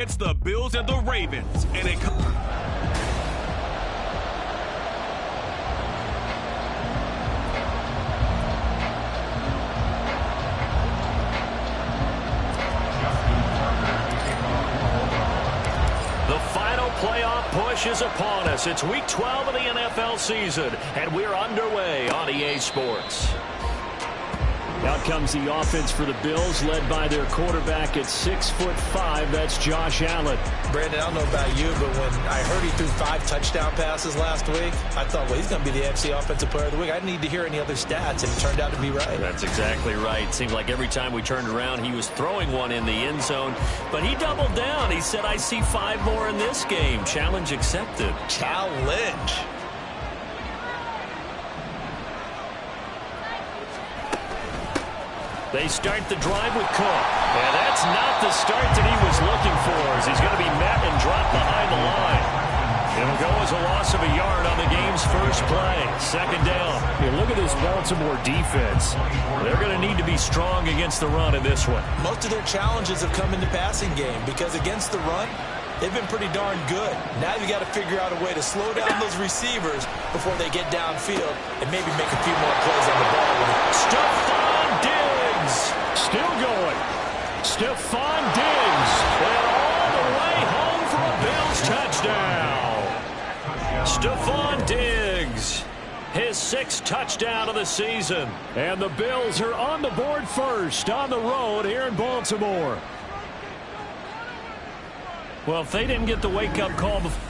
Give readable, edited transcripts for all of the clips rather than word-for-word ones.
It's the Bills and the Ravens, and it playoff push is upon us. It's week 12 of the NFL season, and we're underway on EA Sports. Out comes the offense for the Bills, led by their quarterback at 6'5". That's Josh Allen. Brandon, I don't know about you, but when I heard he threw 5 touchdown passes last week, I thought, well, he's going to be the AFC Offensive Player of the Week. I didn't need to hear any other stats, and it turned out to be right. That's exactly right. It seemed like every time we turned around, he was throwing one in the end zone. But he doubled down. He said, I see 5 more in this game. Challenge accepted. Challenge. They start the drive with Cook. And that's not the start that he was looking for, as he's going to be met and dropped behind the line. It'll go as a loss of a yard on the game's first play. Second down. You look at this Baltimore defense. They're going to need to be strong against the run in this one. Most of their challenges have come in the passing game because against the run, they've been pretty darn good. Now you got to figure out a way to slow down those receivers before they get downfield and maybe make a few more plays on the ball. Stephon Diggs still going. Stephon Diggs and all the way home for a Bills touchdown. Stephon Diggs, his 6th touchdown of the season. And the Bills are on the board first on the road here in Baltimore. Well, if they didn't get the wake-up call before.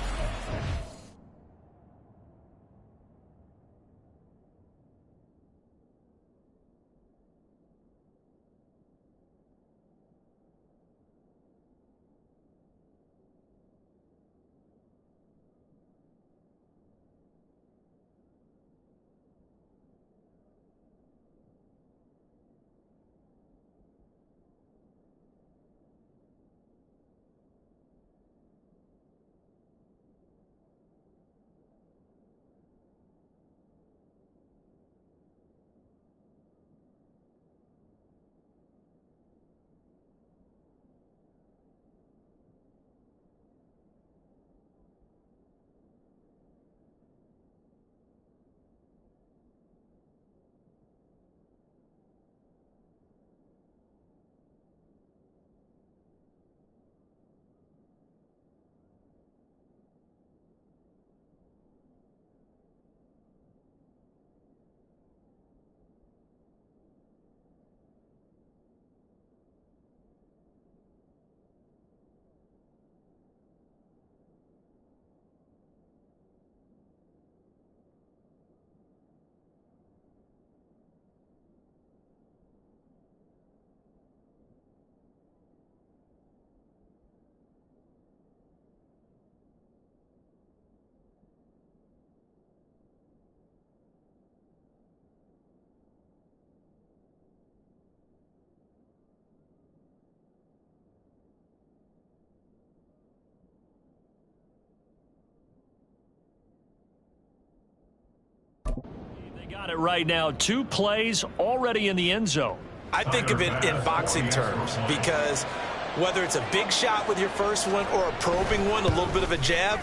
Got it right now. 2 plays already in the end zone. I think of it in boxing terms because whether it's a big shot with your first one or a probing one, a little bit of a jab,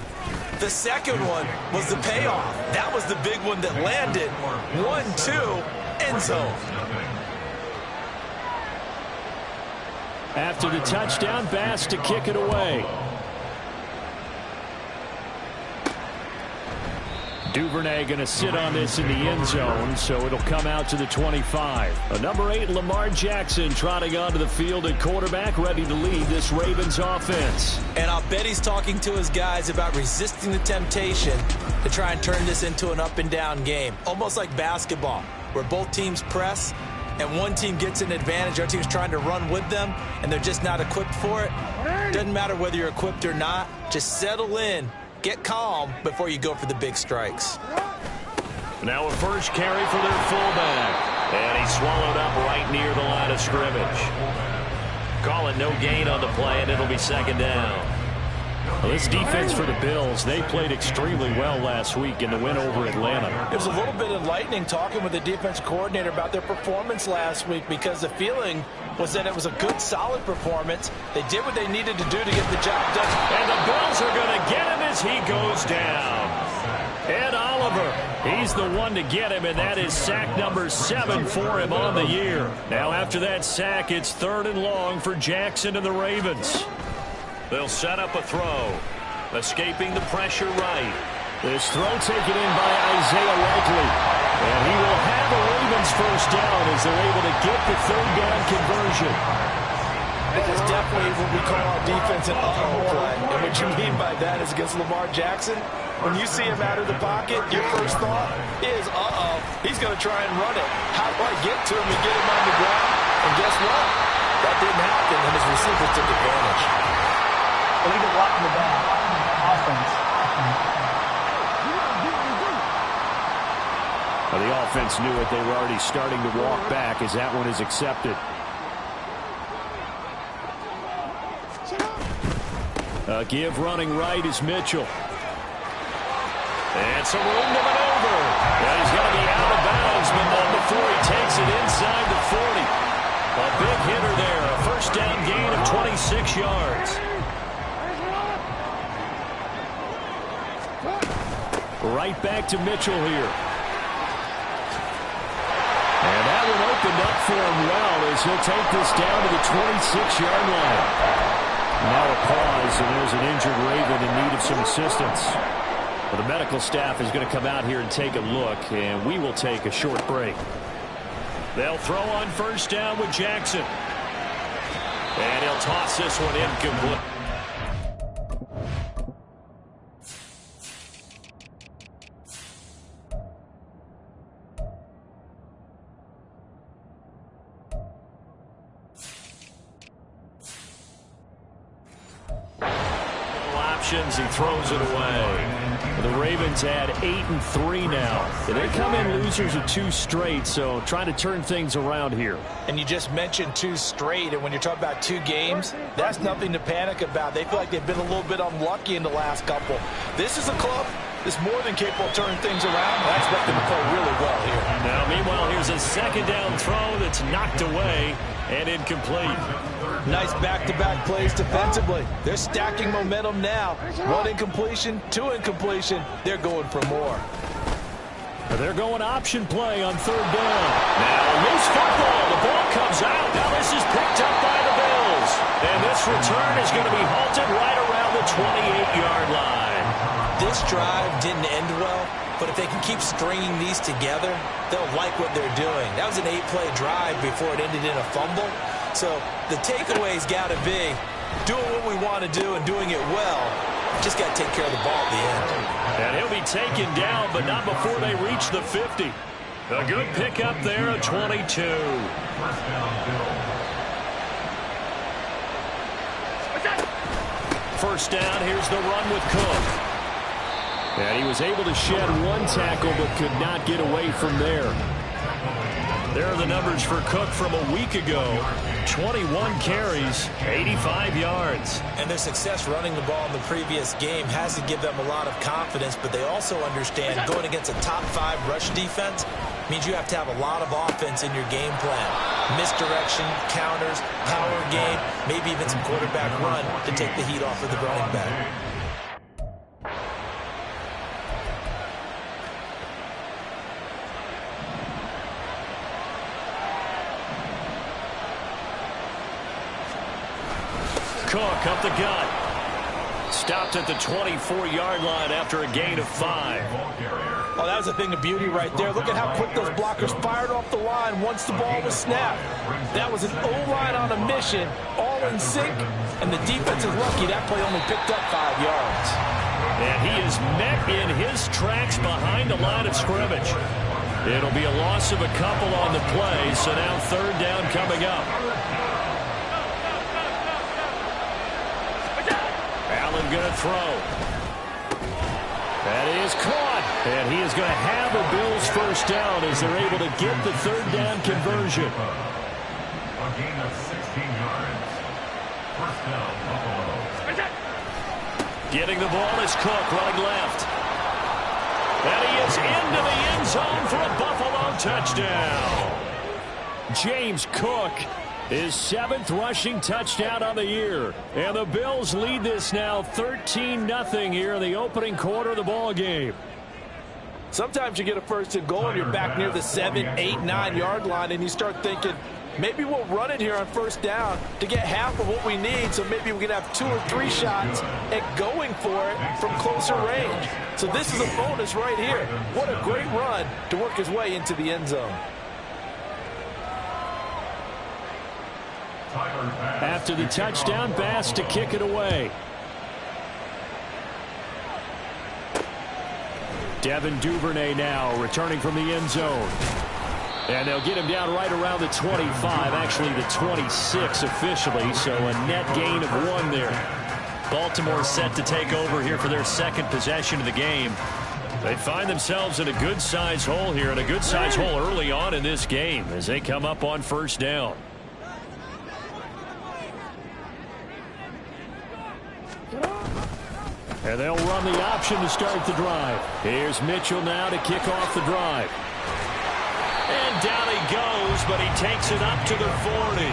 the second one was the payoff. That was the big one that landed. 1-2, end zone. After the touchdown, Bass to kick it away. Duvernay going to sit on this in the end zone, so it'll come out to the 25. Number 8, Lamar Jackson, trotting onto the field at quarterback, ready to lead this Ravens offense. And I'll bet he's talking to his guys about resisting the temptation to try and turn this into an up-and-down game. Almost like basketball, where both teams press, and one team gets an advantage, our team's trying to run with them, and they're just not equipped for it. Doesn't matter whether you're equipped or not, just settle in. Get calm before you go for the big strikes. Now a first carry for their fullback. And he swallowed up right near the line of scrimmage. Call it no gain on the play, and it'll be second down. Well, this defense for the Bills, they played extremely well last week in the win over Atlanta. It was a little bit enlightening talking with the defense coordinator about their performance last week, because the feeling was that it was a good, solid performance. They did what they needed to do to get the job done. And the Bills are going to get him as he goes down. Ed Oliver, he's the one to get him, and that is sack number 7 for him on the year. Now after that sack, it's 3rd and long for Jackson and the Ravens. They'll set up a throw. Escaping the pressure right. This throw taken in by Isaiah Likely. And he will have the Ravens first down as they're able to get the 3rd down conversion. That is definitely what we call our defense an uh-oh play. And what you mean by that is against Lamar Jackson, when you see him out of the pocket, your first thought is, uh-oh, he's going to try and run it. How do I get to him and get him on the ground? And guess what? That didn't happen, and his receiver took advantage. Leave it walking the back. Offense. Well, the offense knew it. They were already starting to walk back as that one is accepted. A give running right is Mitchell. And some room to maneuver. And he's going to be out of bounds, but not before he takes it inside the 40. A big hitter there. A first down gain of 26 yards. Right back to Mitchell here. And that one opened up for him well as he'll take this down to the 26-yard line. Now a pause, and there's an injured Raven in need of some assistance. Well, the medical staff is going to come out here and take a look, and we will take a short break. They'll throw on first down with Jackson. And he'll toss this one incomplete. He throws it away. The Ravens had 8-3 now. They come in losers of 2 straight, so trying to turn things around here. And you just mentioned 2 straight, and when you're talking about 2 games, that's nothing to panic about. They feel like they've been a little bit unlucky in the last couple. This is a club that's more than capable of turning things around, and I expect them to play really well here. Now, meanwhile, here's a second down throw that's knocked away and incomplete. Nice back-to-back plays defensively. They're stacking momentum now. 1 incompletion, 2 incompletion. They're going for more. They're going option play on 3rd down. Now, loose football. The ball comes out. Now this is picked up by the Bills. And this return is going to be halted right around the 28-yard line. This drive didn't end well, but if they can keep stringing these together, they'll like what they're doing. That was an 8-play drive before it ended in a fumble. So the takeaway's got to be doing what we want to do and doing it well. Just got to take care of the ball at the end. And he'll be taken down, but not before they reach the 50. A good pickup there, a 22. First down, here's the run with Cook. And he was able to shed 1 tackle, but could not get away from there. There are the numbers for Cook from a week ago. 21 carries, 85 yards. And their success running the ball in the previous game has to give them a lot of confidence, but they also understand going against a top 5 rush defense means you have to have a lot of offense in your game plan. Misdirection, counters, power game, maybe even some quarterback run to take the heat off of the running back. Cook up the gut. Stopped at the 24-yard line after a gain of 5. Oh, that was a thing of beauty right there. Look at how quick those blockers fired off the line once the ball was snapped. That was an O-line on a mission, all in sync, and the defense is lucky that play only picked up 5 yards. And he is met in his tracks behind the line of scrimmage. It'll be a loss of a couple on the play, so now 3rd down coming up. Allen going to throw. That is caught. And he is going to have a Bills first down as they're able to get the 3rd down conversion. A gain of 16 yards. First down, Buffalo. Getting the ball is Cook running left. And he is into the end zone for a Buffalo touchdown. James Cook, his 7th rushing touchdown on the year. And the Bills lead this now 13-0 here in the opening quarter of the ball game. Sometimes you get a first and goal and you're back near the 7, 8, 9-yard line and you start thinking, maybe we'll run it here on first down to get half of what we need, so maybe we can have 2 or 3 shots at going for it from closer range. So this is a bonus right here. What a great run to work his way into the end zone. After the touchdown, Bass to kick it away. Devin Duvernay now returning from the end zone. And they'll get him down right around the 25, actually the 26 officially, so a net gain of 1 there. Baltimore set to take over here for their 2nd possession of the game. They find themselves in a good-size hole here, and a good-size hole early on in this game as they come up on first down. And they'll run the option to start the drive. Here's Mitchell now to kick off the drive. And down he goes, but he takes it up to the 40.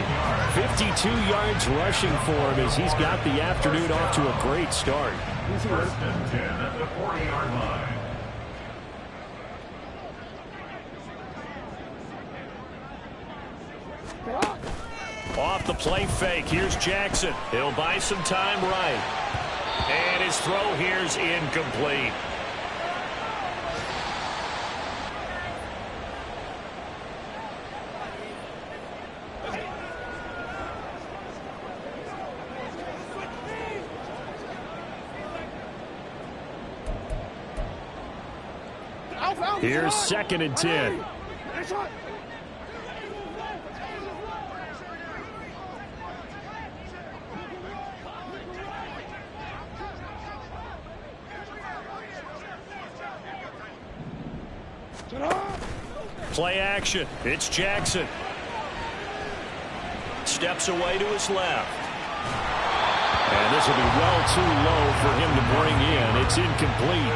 52 yards rushing for him as he's got the afternoon off to a great start. First and 10 at the 40-yard line. Off the play fake, here's Jackson. He'll buy some time right. And his throw here's incomplete. Here's 2nd and 10. Play action. It's Jackson. Steps away to his left. And this will be well too low for him to bring in. It's incomplete.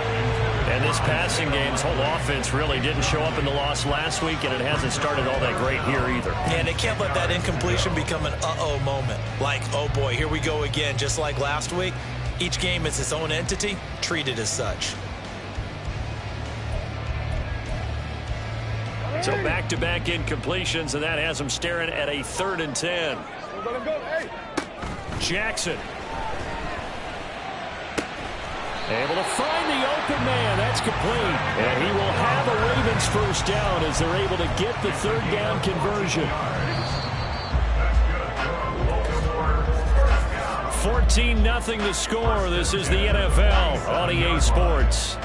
And this passing game's whole offense really didn't show up in the loss last week, and it hasn't started all that great here either. And they can't let that incompletion become an uh-oh moment. Like, oh boy, here we go again, just like last week. Each game is its own entity, treated as such. So back-to-back incompletions, and that has them staring at a 3rd and 10. Jackson. Able to find the open man. That's complete. And he will have a Ravens first down as they're able to get the 3rd down conversion. 14-0 the score. This is the NFL on EA Sports.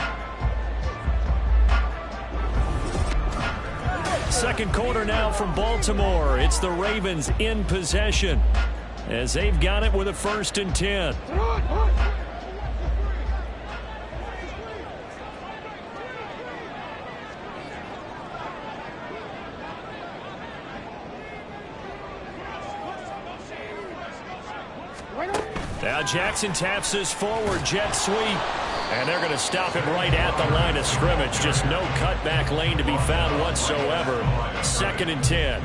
Second quarter now from Baltimore. It's the Ravens in possession as they've got it with a 1st and 10. Now Jackson taps this forward jet sweep. And they're going to stop him right at the line of scrimmage. Just no cutback lane to be found whatsoever. 2nd and 10.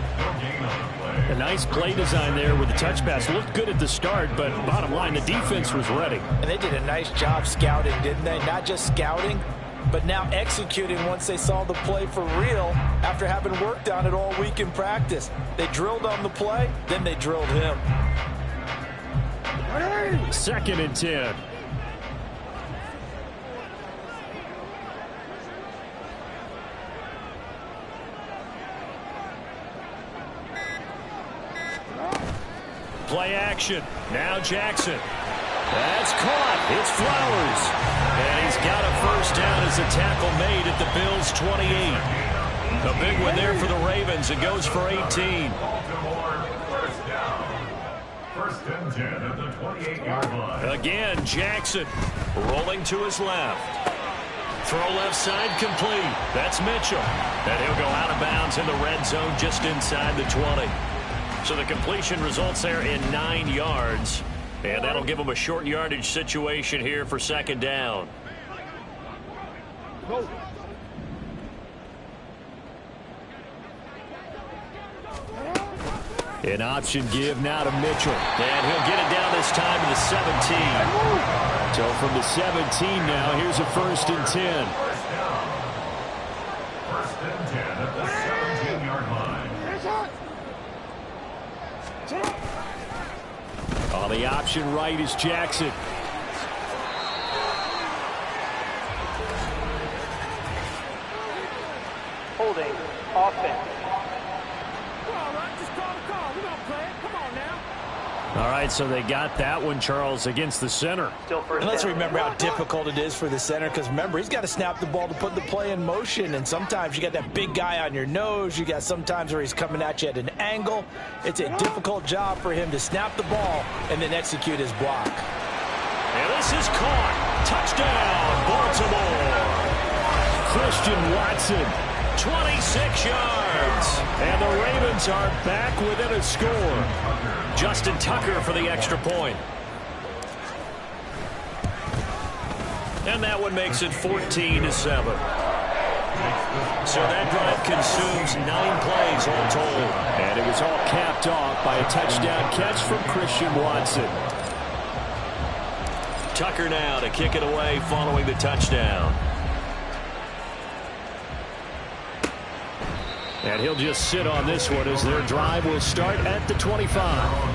A nice play design there with the touch pass. Looked good at the start, but bottom line, the defense was ready. And they did a nice job scouting, didn't they? Not just scouting, but now executing once they saw the play for real after having worked on it all week in practice. They drilled on the play, then they drilled him. 2nd and 10. Play action. Now Jackson. That's caught. It's Flowers. And he's got a first down as the tackle made at the Bills' 28. A big one there for the Ravens. It goes for 18. First down. 1st and 10 at the 28-yard line. Again, Jackson rolling to his left. Throw left side complete. That's Mitchell. And he'll go out of bounds in the red zone just inside the 20. So the completion results there in 9 yards. And that'll give them a short yardage situation here for second down. Go. An option give now to Mitchell. And he'll get it down this time to the 17. So from the 17 now, here's a 1st and 10. First and 10 at the 17-yard line. On the option right is Jackson. Holding. Offense. All right, so they got that one, Charles, against the center. Still first And let's down. remember how difficult it is for the center, because remember, he's got to snap the ball to put the play in motion, and sometimes you got that big guy on your nose. You got sometimes where he's coming at you at an angle. It's a difficult job for him to snap the ball and then execute his block. And this is caught. Touchdown, Baltimore. Christian Watson. 26 yards. And the Ravens are back within a score. Justin Tucker for the extra point. And that one makes it 14-7. So that drive consumes 9 plays all told. And it was all capped off by a touchdown catch from Christian Watson. Tucker now to kick it away following the touchdown. And he'll just sit on this one as their drive will start at the 25.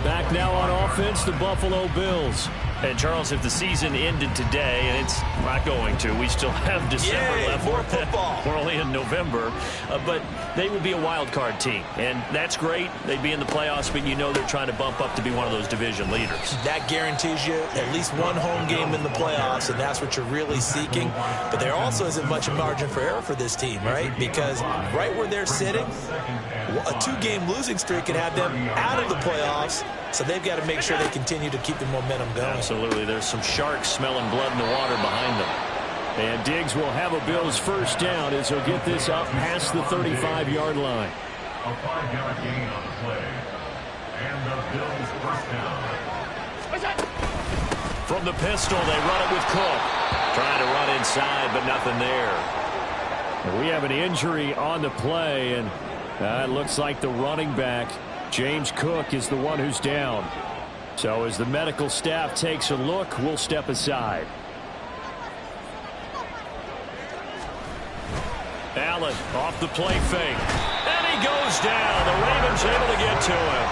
Back now on offense, the Buffalo Bills. And, Charles, if the season ended today, and it's not going to, we still have December Yay, left. more football. We're only in November. But they would be a wild card team. And that's great. They'd be in the playoffs, but you know they're trying to bump up to be one of those division leaders. That guarantees you at least one home game in the playoffs, and that's what you're really seeking. But there also isn't much margin for error for this team, right? Because right where they're sitting, a 2-game losing streak could have them out of the playoffs. So they've got to make sure they continue to keep the momentum going. Absolutely. There's some sharks smelling blood in the water behind them. And Diggs will have a Bills first down as he'll get this up past the 35-yard line. A 5-yard gain on the play. And the Bills first down. From the pistol, they run it with Cook. Trying to run inside, but nothing there. And we have an injury on the play, and it looks like the running back, James Cook, is the one who's down. So as the medical staff takes a look, we'll step aside. Allen off the play fake. And he goes down. The Ravens able to get to him.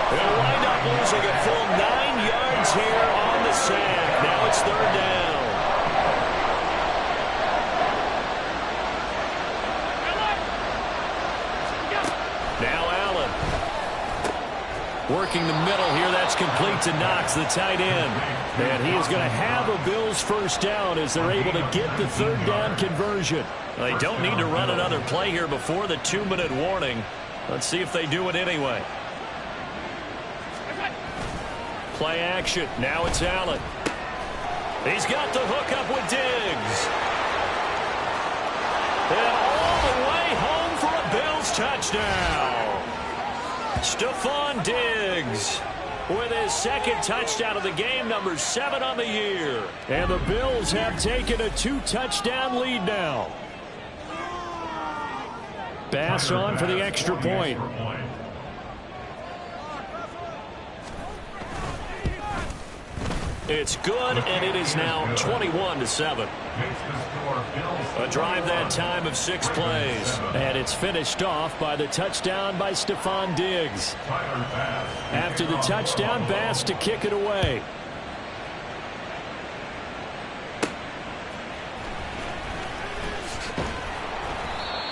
They'll wind up losing a full 9 yards here on the sack. Now it's third down. Now Allen. Working the middle here, that's complete to Knox, the tight end. And he is going to have a Bills first down as they're able to get the third down conversion. They don't need to run another play here before the 2-minute warning. Let's see if they do it anyway. Play action. Now it's Allen. He's got the hook up with Diggs. And all the way home for a Bills touchdown. Stephon Diggs with his second touchdown of the game, number 7 on the year. And the Bills have taken a 2-touchdown lead now. Bass on for the extra point. It's good, and it is now 21-7. A drive that time of 6 plays. And it's finished off by the touchdown by Stephon Diggs. After the touchdown, Bass to kick it away.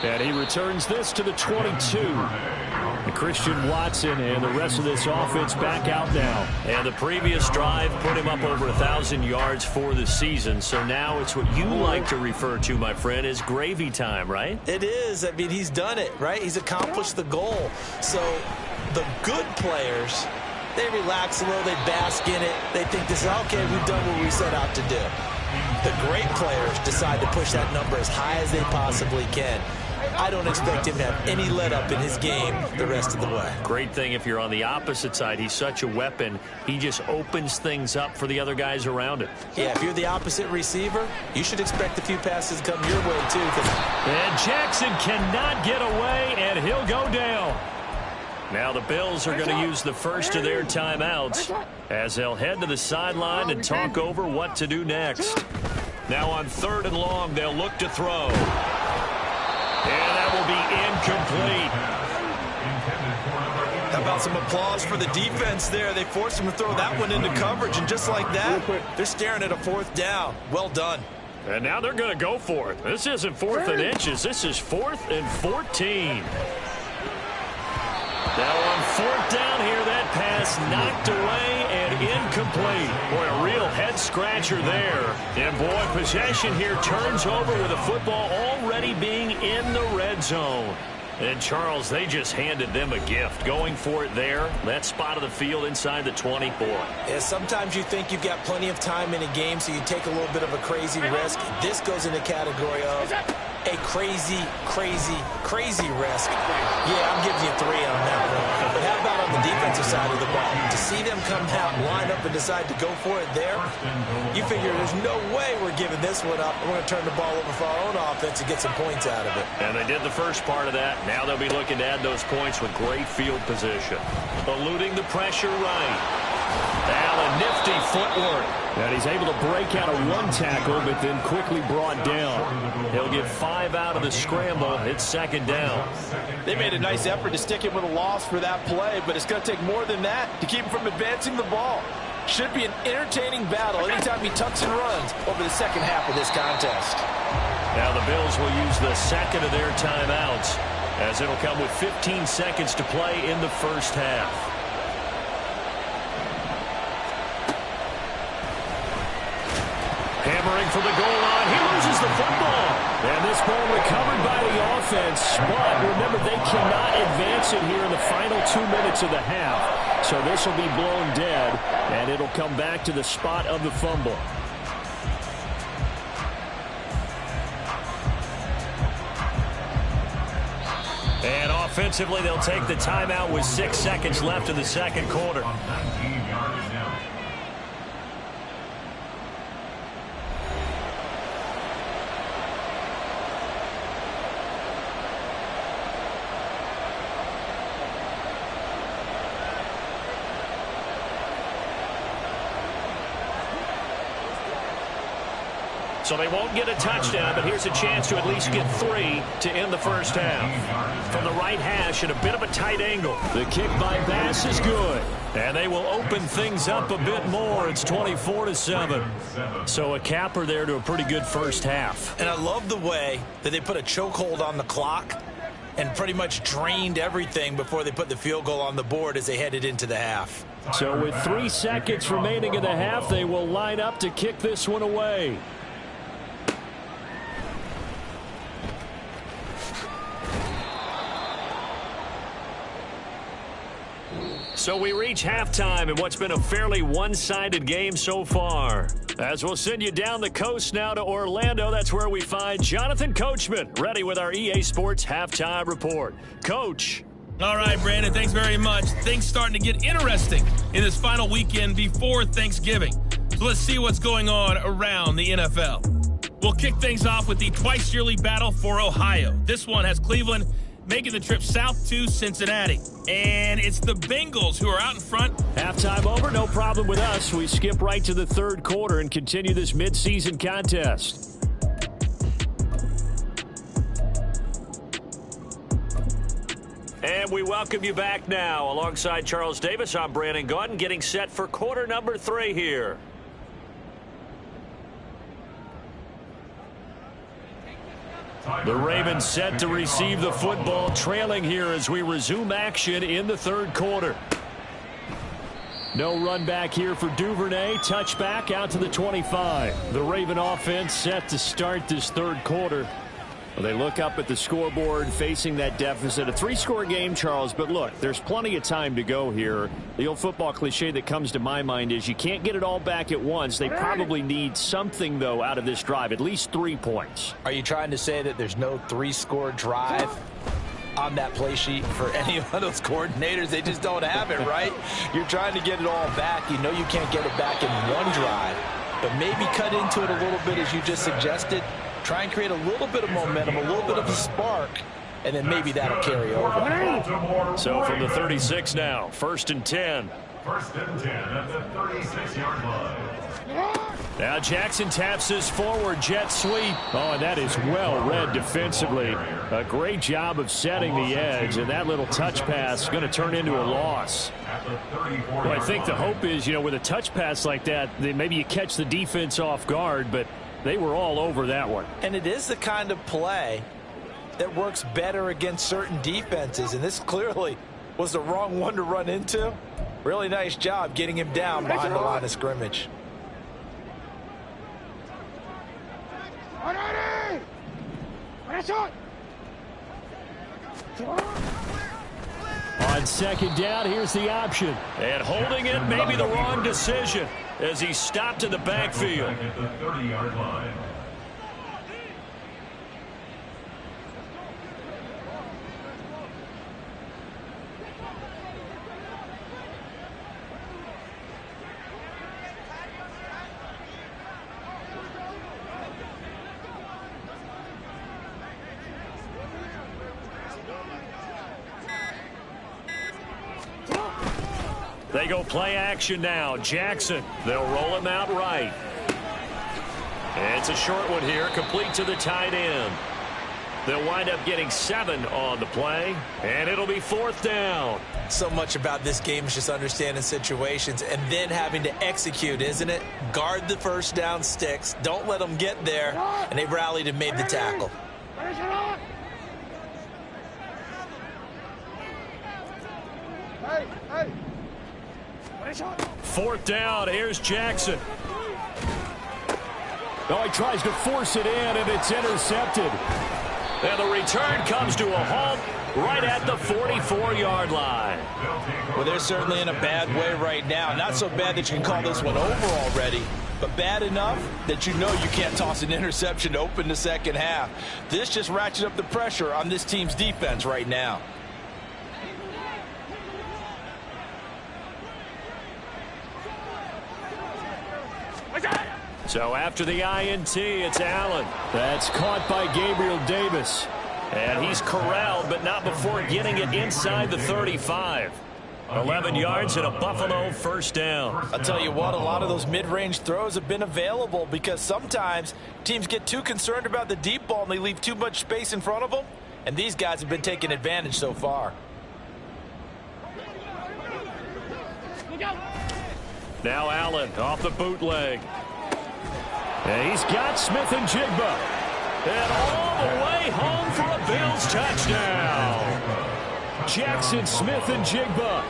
And he returns this to the 22. And Christian Watson and the rest of this offense back out now. And the previous drive put him up over 1,000 yards for the season. So now it's what you like to refer to, my friend, as gravy time, right? It is. I mean, he's done it, right? He's accomplished the goal. So the good players, they relax a little, they bask in it. They think this is, okay, we've done what we set out to do. The great players decide to push that number as high as they possibly can. I don't expect him to have any let-up in his game the rest of the way. Great thing if you're on the opposite side. He's such a weapon. He just opens things up for the other guys around him. Yeah, if you're the opposite receiver, you should expect a few passes to come your way, too. And Jackson cannot get away, and he'll go down. Now the Bills are going to use the first of their timeouts as they'll head to the sideline and talk over what to do next. Now on 3rd and long, they'll look to throw. And that will be incomplete. How about some applause for the defense there? They forced him to throw that one into coverage, and just like that, they're staring at a 4th down. Well done. And now they're going to go for it. This isn't 4th and inches. This is 4th and 14. Now on 4th down here, that pass knocked away and incomplete. Boy, a real head-scratcher there. And, boy, possession here turns over with the football already being in the red zone. And, Charles, they just handed them a gift. Going for it there, that spot of the field inside the 24. Yeah, sometimes you think you've got plenty of time in a game, so you take a little bit of a crazy risk. This goes in the category of a crazy, crazy, crazy risk. Yeah, I'm giving you 3 on that one. But how about on the defensive side of the ball? To see them come out, line up, and decide to go for it there, you figure there's no way we're giving this one up. We're going to turn the ball over for our own offense and get some points out of it. And they did the first part of that. Now they'll be looking to add those points with great field position. Eluding the pressure right. Allen, nifty footwork. And he's able to break out of 1 tackle, but then quickly brought down. He'll get 5 out of the scramble. It's 2nd down. They made a nice effort to stick him with a loss for that play, but it's going to take more than that to keep him from advancing the ball. Should be an entertaining battle anytime he tucks and runs over the second half of this contest. Now the Bills will use the second of their timeouts, as it'll come with 15 seconds to play in the first half. Hammering for the goal line. He loses the football. And this ball recovered by the offense. But remember, they cannot advance it here in the final 2 minutes of the half. So this will be blown dead, and it'll come back to the spot of the fumble. And offensively, they'll take the timeout with 6 seconds left in the second quarter. So they won't get a touchdown, but here's a chance to at least get 3 to end the first half. From the right hash at a bit of a tight angle. The kick by Bass is good. And they will open things up a bit more. It's 24-7. So a capper there to a pretty good first half. And I love the way that they put a chokehold on the clock and pretty much drained everything before they put the field goal on the board as they headed into the half. So with 3 seconds remaining in the half, they will line up to kick this one away. So we reach halftime in what's been a fairly one-sided game so far. As we'll send you down the coast now to Orlando, that's where we find Jonathan Coachman, ready with our EA Sports Halftime Report. Coach. All right, Brandon, thanks very much. Things starting to get interesting in this final weekend before Thanksgiving. So let's see what's going on around the NFL. We'll kick things off with the twice-yearly battle for Ohio. This one has Cleveland making the trip south to Cincinnati. And it's the Bengals who are out in front. Halftime over, no problem with us. We skip right to the third quarter and continue this midseason contest. And we welcome you back now. Alongside Charles Davis, I'm Brandon Gaudin, getting set for quarter number 3 here. The Ravens set to receive the football, trailing here as we resume action in the third quarter. No run back here for Duvernay. Touchback out to the 25. The Raven offense set to start this third quarter. Well, they look up at the scoreboard facing that deficit. A 3-score game, Charles, but look, there's plenty of time to go here. The old football cliche that comes to my mind is you can't get it all back at once. They probably need something, though, out of this drive, at least 3 points. Are you trying to say that there's no 3-score drive on that play sheet for any of those coordinators? They just don't have it, right? You're trying to get it all back. You know you can't get it back in one drive, but maybe cut into it a little bit as you just suggested. Try and create a little bit of momentum, a little bit of a spark, and then maybe that'll carry over. So from the 36 now, 1st and 10. 1st and 10 at the 36-yard line. Now Jackson taps this forward jet sweep. Oh, and that is well read defensively. A great job of setting the edge, and that little touch pass is going to turn into a loss. Well, I think the hope is, with a touch pass like that, maybe you catch the defense off guard, but they were all over that one. And it is the kind of play that works better against certain defenses, and this clearly was the wrong one to run into. Really nice job getting him down behind the line of scrimmage. On 2nd down, here's the option. And holding it may be the wrong decision as he stopped in the backfield. At the 30-yard line. They go play action now. Jackson, they'll roll him out right. It's a short one here, complete to the tight end. They'll wind up getting 7 on the play, and it'll be 4th down. So much about this game is just understanding situations and then having to execute, isn't it? Guard the first down sticks. Don't let them get there, and they rallied and made the tackle. Hey. 4th down, here's Jackson. Oh, he tries to force it in, and it's intercepted. And the return comes to a halt right at the 44-yard line. Well, they're certainly in a bad way right now. Not so bad that you can call this one over already, but bad enough that you know you can't toss an interception to open the second half. This just ratchets up the pressure on this team's defense right now. So after the INT, it's Allen. That's caught by Gabriel Davis. And he's corralled, but not before getting it inside the 35. 11 yards and a Buffalo first down. I'll tell you what, a lot of those mid-range throws have been available because sometimes teams get too concerned about the deep ball and they leave too much space in front of them. And these guys have been taking advantage so far. Now Allen off the bootleg. And he's got Smith and Jigba. And all the way home for a Bills touchdown. Jackson Smith and Jigba.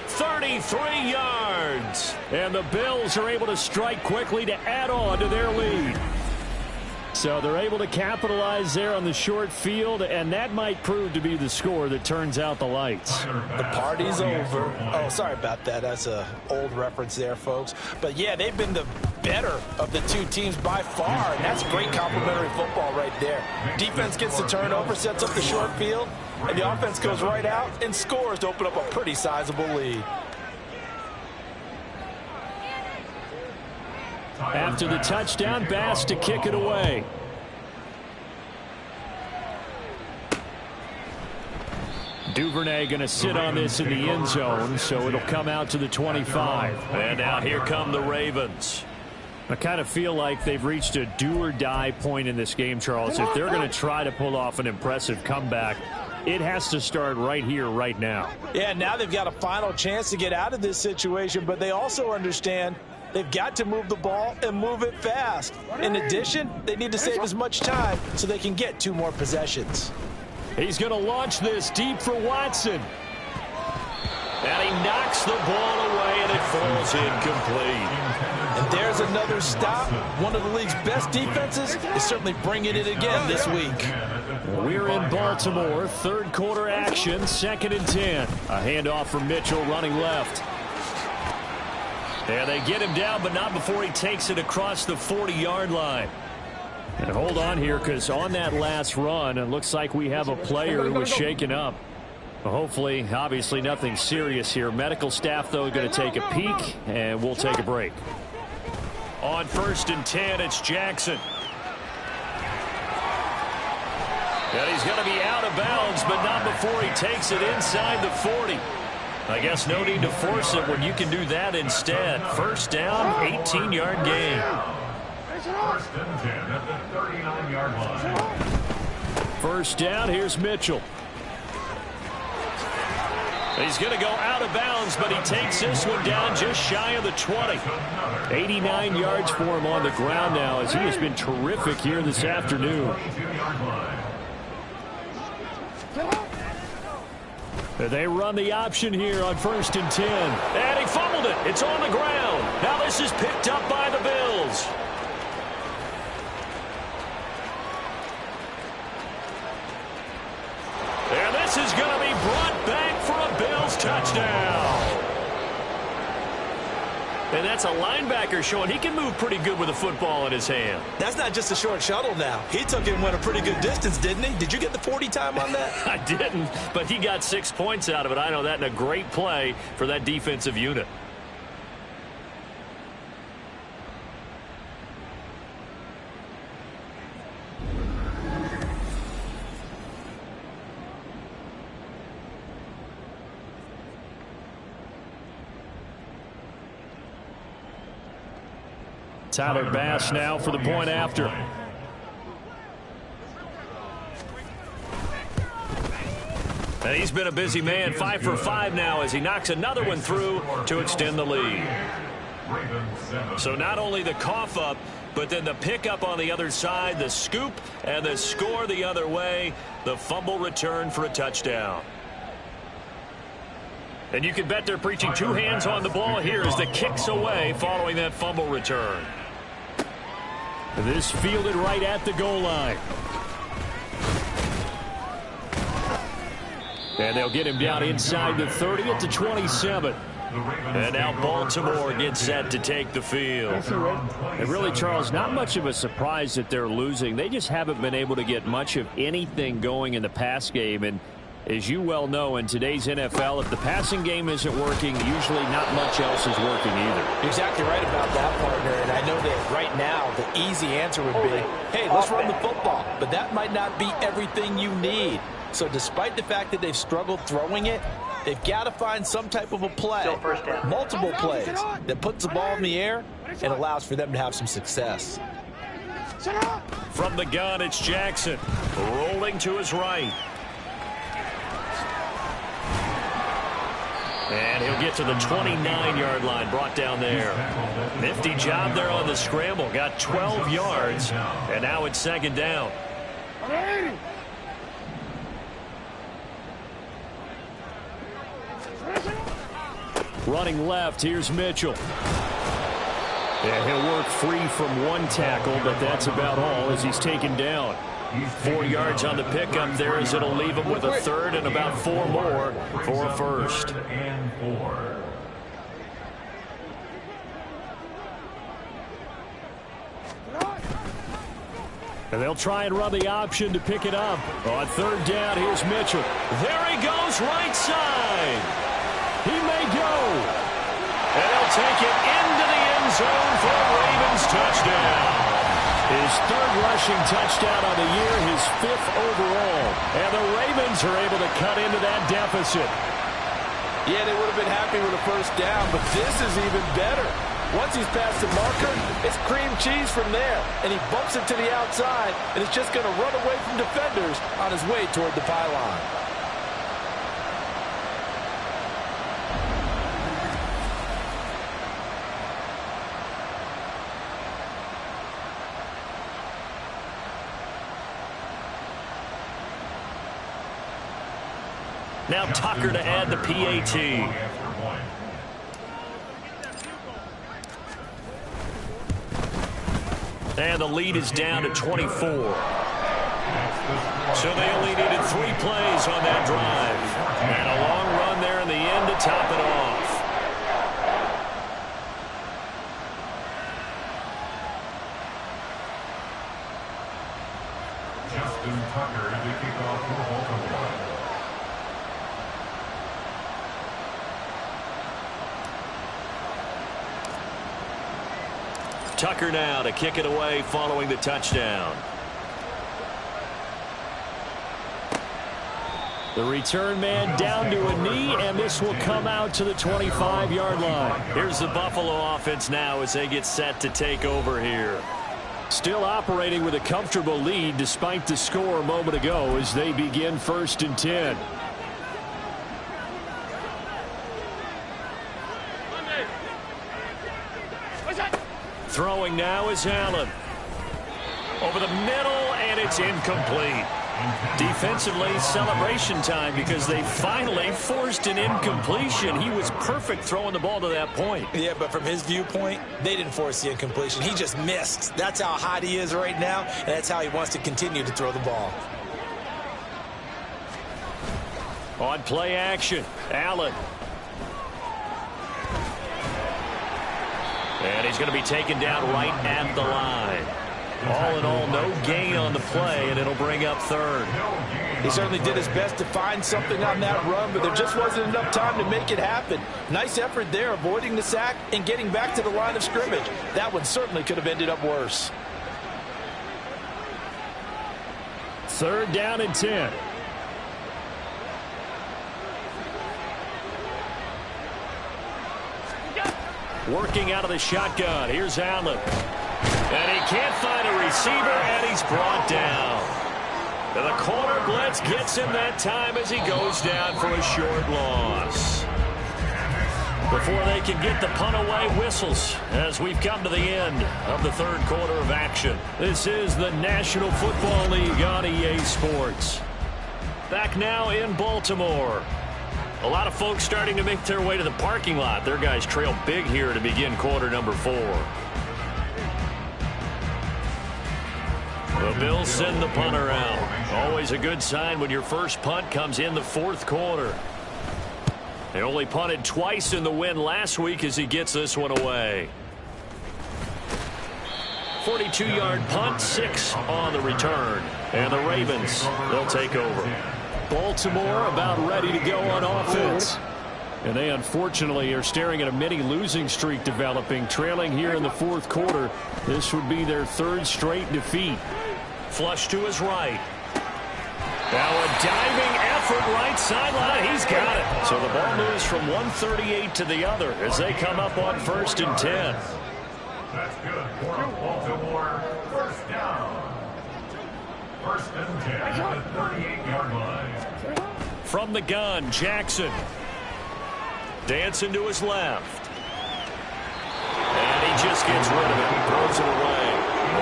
33 yards. And the Bills are able to strike quickly to add on to their lead. So they're able to capitalize there on the short field, and that might prove to be the score that turns out the lights. The party's over. Oh, sorry about that. That's an old reference there, folks. But, yeah, they've been the better of the two teams by far, and that's great complimentary football right there. Defense gets the turnover, sets up the short field, and the offense goes right out and scores to open up a pretty sizable lead. After the touchdown, Bass to kick it away. Duvernay going to sit on this in the end zone, so it'll come out to the 25. And now here come the Ravens. I kind of feel like they've reached a do-or-die point in this game, Charles. If they're going to try to pull off an impressive comeback, it has to start right here, right now. Yeah, now they've got a final chance to get out of this situation, but they also understand they've got to move the ball and move it fast. In addition, they need to save as much time so they can get 2 more possessions. He's going to launch this deep for Watson. And he knocks the ball away, and it falls incomplete. And There's another stop. One of the league's best defenses is certainly bringing it again this week. We're in Baltimore. Third quarter action. 2nd and 10. A handoff from Mitchell running left. And they get him down, but not before he takes it across the 40-yard line. And hold on here, because on that last run, it looks like we have a player who was shaken up. Hopefully, obviously, nothing serious here. Medical staff, though, going to take a peek, and we'll take a break. On 1st and 10, it's Jackson. And he's going to be out of bounds, but not before he takes it inside the 40. I guess no need to force it when you can do that instead. First down, 18-yard gain. 1st and 10 at the 39-yard line. First down, here's Mitchell. He's going to go out of bounds, but he takes this one down just shy of the 20. 89 yards for him on the ground now, as he has been terrific here this afternoon. They run the option here on 1st and 10. And he fumbled it. It's on the ground. Now this is picked up by the Bills. And this is going to be brought back for a Bills touchdown. And that's a linebacker showing he can move pretty good with a football in his hand. That's not just a short shuttle now. He took it and went a pretty good distance, didn't he? Did you get the 40 time on that? I didn't, but he got 6 points out of it. I know that, in a great play for that defensive unit. Tyler Bass now for the point after. And he's been a busy man, 5 for 5 now as he knocks another one through to extend the lead. So not only the cough up, but then the pickup on the other side, the scoop, and the score the other way, the fumble return for a touchdown. And you can bet they're preaching 2 hands on the ball here as the kick's away following that fumble return. This fielded right at the goal line. And they'll get him down inside the 30 at the 27. And now Baltimore gets set to take the field. And really, Charles, not much of a surprise that they're losing. They just haven't been able to get much of anything going in the pass game. And as you well know, in today's NFL, if the passing game isn't working, usually not much else is working either. You're exactly right about that, partner. And I know that right now the easy answer would be, hey, let's run the football. But that might not be everything you need. So despite the fact that they've struggled throwing it, they've got to find some type of a play, multiple plays, that puts the ball in the air and allows for them to have some success. From the gun, it's Jackson, rolling to his right. And he'll get to the 29-yard line, brought down there. Nifty job there on the scramble. Got 12 yards, and now it's 2nd down. Running left, here's Mitchell. And he'll work free from one tackle, but that's about all as he's taken down. 4 yards on the pickup there as it'll leave him with a 3rd and about 4 more for a 1st. And they'll try and run the option to pick it up. On 3rd down, here's Mitchell. There he goes, right side. He may go. And he'll take it into the end zone for a Ravens touchdown. His 3rd rushing touchdown on the year, his 5th overall. And the Ravens are able to cut into that deficit. Yeah, they would have been happy with a 1st down, but this is even better. Once he's past the marker, it's cream cheese from there. And he bumps it to the outside, and it's just going to run away from defenders on his way toward the pylon. Now Tucker to add the PAT. And the lead is down to 24. So they only needed 3 plays on that drive. And a long run there in the end to top it off. Justin Tucker to kick off for Baltimore. Tucker now to kick it away following the touchdown. The return man down to a knee, and this will come out to the 25-yard line. Here's the Buffalo offense now as they get set to take over here. Still operating with a comfortable lead despite the score a moment ago as they begin 1st and 10. Throwing now is Allen. Over the middle, and it's incomplete. Defensively, celebration time because they finally forced an incompletion. He was perfect throwing the ball to that point. Yeah, but from his viewpoint, they didn't force the incompletion. He just missed. That's how hot he is right now, and that's how he wants to continue to throw the ball. On play action, Allen. And he's going to be taken down right at the line. All in all, no gain on the play, and it'll bring up 3rd. He certainly did his best to find something on that run, but there just wasn't enough time to make it happen. Nice effort there, avoiding the sack and getting back to the line of scrimmage. That one certainly could have ended up worse. 3rd down and 10. Working out of the shotgun. Here's Allen. And he can't find a receiver, and he's brought down. And the corner blitz gets him that time as he goes down for a short loss. Before they can get the punt away, whistles as we've come to the end of the 3rd quarter of action. This is the National Football League on EA Sports. Back now in Baltimore. A lot of folks starting to make their way to the parking lot. Their guys trail big here to begin quarter number 4. The Bills send the punter out. Always a good sign when your first punt comes in the 4th quarter. They only punted twice in the win last week as he gets this one away. 42-yard punt, 6 on the return. And the Ravens, they'll take over. Baltimore about ready to go on offense. And they unfortunately are staring at a mini losing streak developing, trailing here in the 4th quarter. This would be their 3rd straight defeat. Flush to his right. Now a diving effort right sideline. He's got it. So the ball moves from 138 to the other as they come up on 1st and 10. That's good for Baltimore. 1st down. 1st and 10 at the 38-yard line. From the gun, Jackson. Dancing to his left. And he just gets rid of it. Throws it away.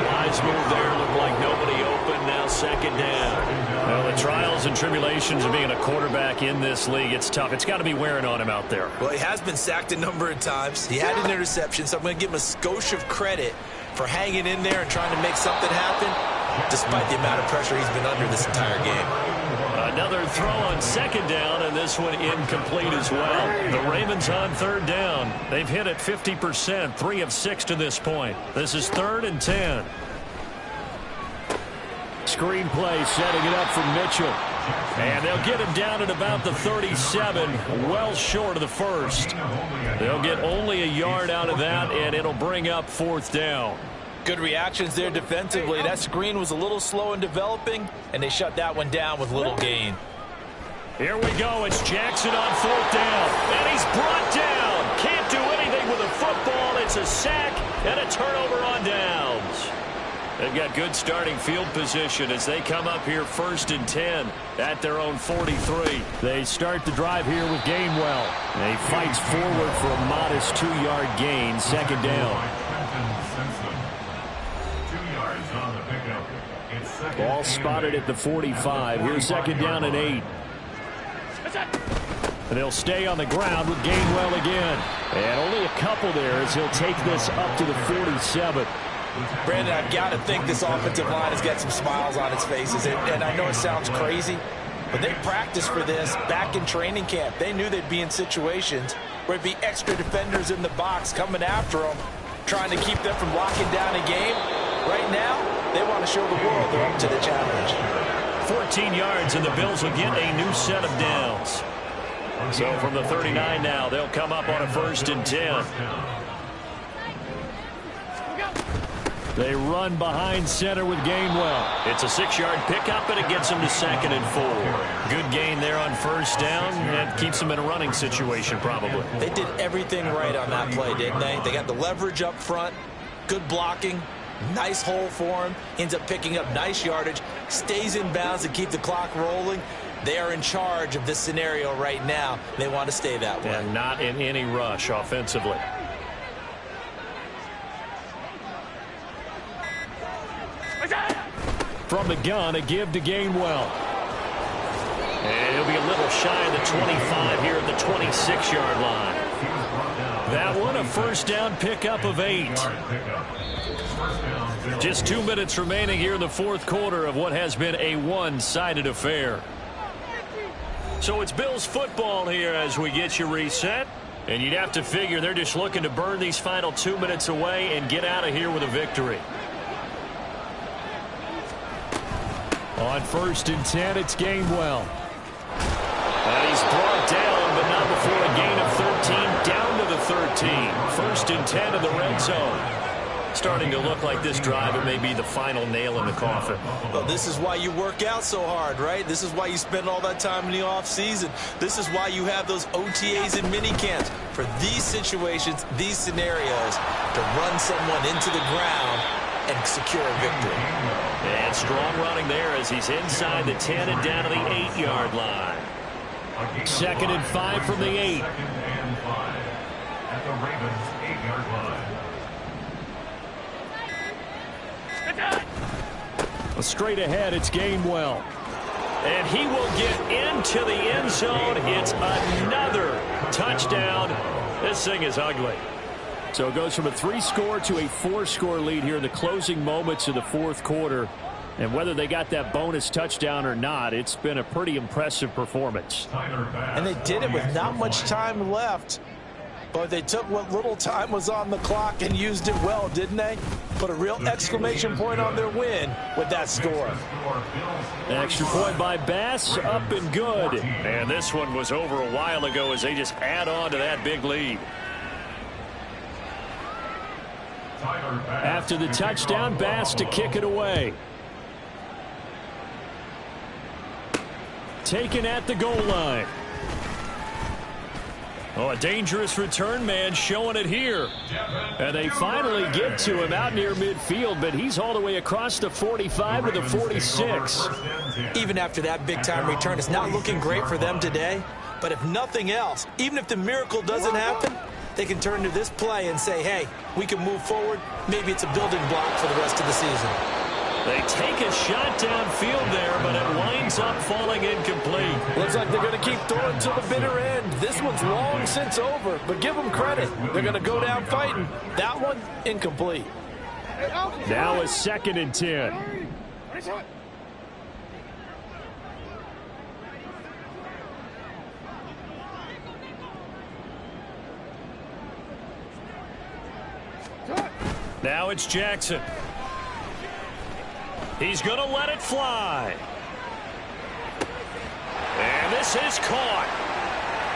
Wise move there. Looked like nobody open. Now 2nd down. Well, the trials and tribulations of being a quarterback in this league, it's tough. It's got to be wearing on him out there. Well, he has been sacked a number of times. He had an interception, so I'm going to give him a skosh of credit for hanging in there and trying to make something happen, despite the amount of pressure he's been under this entire game. Another throw on 2nd down, and this one incomplete as well. The Ravens on 3rd down. They've hit it 50%, 3 of 6 to this point. This is 3rd and 10. Screen play setting it up for Mitchell. And they'll get him down at about the 37, well short of the 1st. They'll get only a yard out of that, and it'll bring up 4th down. Good reactions there defensively. That screen was a little slow in developing, and they shut that one down with little gain. Here we go. It's Jackson on 4th down. And he's brought down. Can't do anything with a football. It's a sack and a turnover on downs. They've got good starting field position as they come up here 1st and 10 at their own 43. They start the drive here with Gainwell. And he fights forward for a modest 2-yard gain, 2nd down. Ball spotted at the 45. Here's 2nd down and 8. And they'll stay on the ground with Gainwell again. And only a couple there as he'll take this up to the 47. Brandon, I've got to think this offensive line has got some smiles on its faces. And I know it sounds crazy, but they practiced for this back in training camp. They knew they'd be in situations where it'd be extra defenders in the box coming after them, trying to keep them from locking down a game. Right now, they want to show the world they're up to the challenge. 14 yards, and the Bills will get a new set of downs. So from the 39 now, they'll come up on a 1st and 10. They run behind center with Gainwell. It's a 6-yard pickup, and it gets them to 2nd and 4. Good gain there on 1st down. That keeps them in a running situation, probably. They did everything right on that play, didn't they? They got the leverage up front, good blocking, nice hole for him, ends up picking up nice yardage, stays in bounds to keep the clock rolling. They are in charge of this scenario right now. They want to stay that way. And not in any rush offensively. From the gun, a give to Gainwell. And he'll be a little shy of the 25 here at the 26-yard line. That one, a 1st down pickup of 8. Just 2 minutes remaining here in the 4th quarter of what has been a one-sided affair. So it's Bills football here as we get you reset. And you'd have to figure they're just looking to burn these final 2 minutes away and get out of here with a victory. On 1st and 10, it's Gainwell. And he's brought down, but not before a gain of 13, down to the 13. 1st and 10 in the red zone. Starting to look like this drive, it may be the final nail in the coffin. Well, this is why you work out so hard, right? This is why you spend all that time in the offseason. This is why you have those OTAs and mini camps. For these situations, these scenarios, to run someone into the ground and secure a victory. And strong running there as he's inside the 10 and down to the 8-yard line. 2nd and 5 from the 8. At the Ravens 8-yard line. Straight ahead, it's Gainwell. And he will get into the end zone. It's another touchdown. This thing is ugly. So it goes from a 3-score to a 4-score lead here in the closing moments of the 4th quarter. And whether they got that bonus touchdown or not, it's been a pretty impressive performance. And they did it with not much time left. But they took what little time was on the clock and used it well, didn't they? Put a real exclamation point on their win with that score. An extra point by Bass, up and good. And this one was over a while ago as they just add on to that big lead. After the touchdown, Bass to kick it away. Taken at the goal line. Oh, a dangerous return man showing it here. And they finally get to him out near midfield, but he's all the way across the 45 to the 46. Even after that big-time return, it's not looking great for them today. But if nothing else, even if the miracle doesn't happen, they can turn to this play and say, hey, we can move forward. Maybe it's a building block for the rest of the season. They take a shot downfield there, but it winds up falling incomplete. Looks like they're going to keep throwing to the bitter end. This one's long since over, but give them credit. They're going to go down fighting. That one, incomplete. Now a 2nd and 10. Now it's Jackson. He's going to let it fly. And this is caught.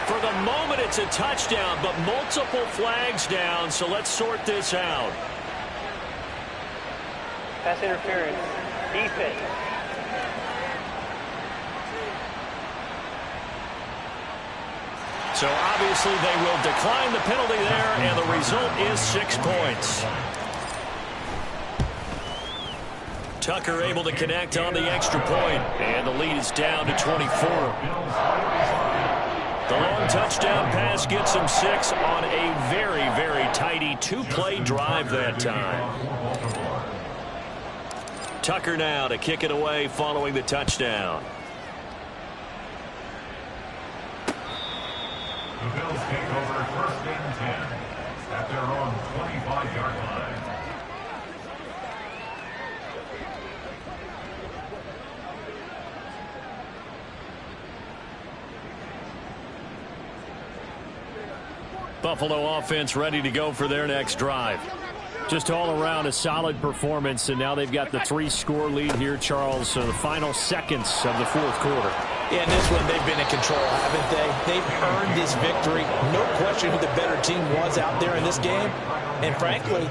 For the moment, it's a touchdown, but multiple flags down, so let's sort this out. Pass interference. Defense. So obviously they will decline the penalty there, and the result is 6 points. Tucker able to connect on the extra point, and the lead is down to 24. The long touchdown pass gets him 6 on a very, very tidy 2-play drive that time. Tucker now to kick it away following the touchdown. The Bills take over 1st and 10 at their own 25-yard line. Buffalo offense ready to go for their next drive. Just all around a solid performance, and now they've got the 3-score lead here, Charles. So the final seconds of the fourth quarter. Yeah, in this one, they've been in control, haven't they? They've earned this victory. No question who the better team was out there in this game. And frankly,